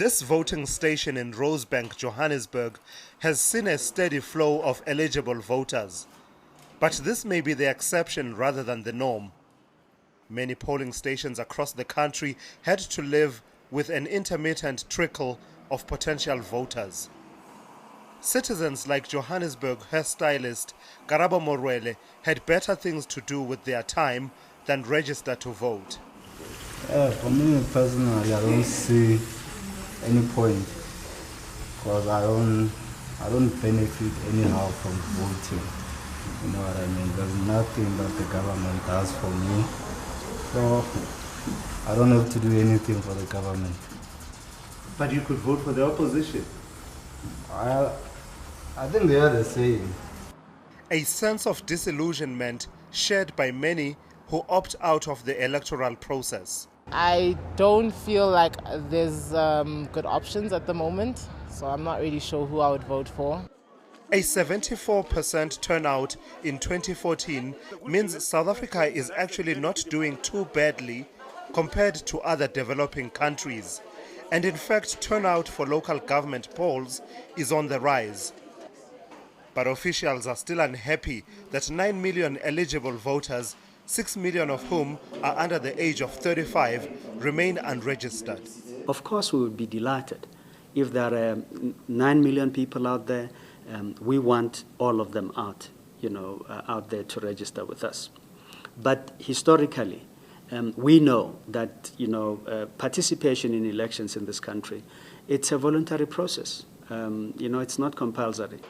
This voting station in Rosebank, Johannesburg, has seen a steady flow of eligible voters. But this may be the exception rather than the norm. Many polling stations across the country had to live with an intermittent trickle of potential voters. Citizens like Johannesburg hairstylist Karabo Morwele had better things to do with their time than register to vote. For me personally, I don't see any point because I don't benefit anyhow from voting. You know what I mean? There's nothing that the government does for me, so I don't have to do anything for the government. But you could vote for the opposition. I think they are the same. A sense of disillusionment shared by many who opt out of the electoral process. I don't feel like there's good options at the moment, so I'm not really sure who I would vote for. A 74% turnout in 2014 means South Africa is actually not doing too badly compared to other developing countries. And in fact, turnout for local government polls is on the rise. But officials are still unhappy that 9 million eligible voters, 6 million of whom are under the age of 35, remain unregistered. Of course, we would be delighted if there are 9 million people out there. We want all of them out, out there to register with us. But historically, we know that participation in elections in this country, it's a voluntary process. It's not compulsory.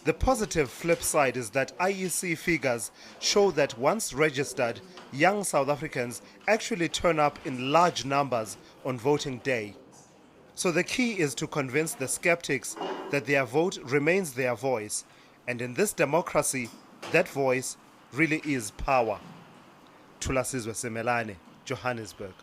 The positive flip side is that IEC figures show that once registered, young South Africans actually turn up in large numbers on voting day. So the key is to convince the skeptics that their vote remains their voice. And in this democracy, that voice really is power. Thulasizwe Semelane, Johannesburg.